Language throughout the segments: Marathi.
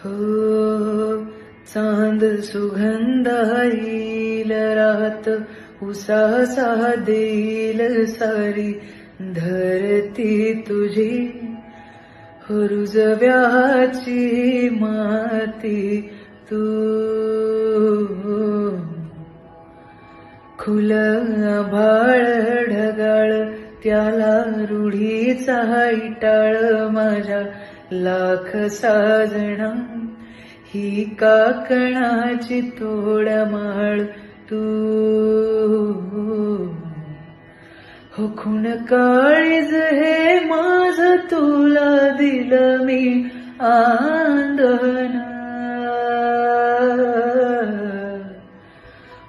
हो चांद सुगंधाईल रात उसासा देईल सारी धरती तुझी हो रुजव्याची माती तू खुलं आभाळ ढगाळ त्याला रूढीचा इटाळ माझ्या लाख साजणा ही काकणाची तोडमाळ तू हो खूण काळीज हे माझ तुला दिलं मी आंदण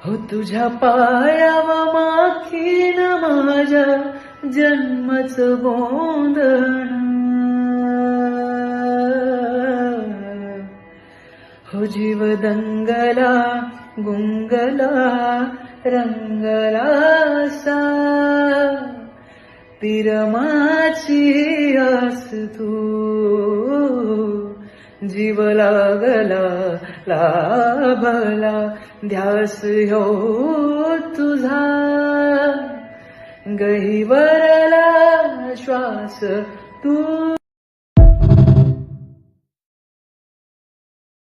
हो तुझ्या पायावा माखीन माझ्या जन्मच गोंधण हो जीव दंगला गुंगला रंगला सा पिरमाची आस तू जीव लागला लाभला ध्यास हो तुझा गहिवरला श्वास तू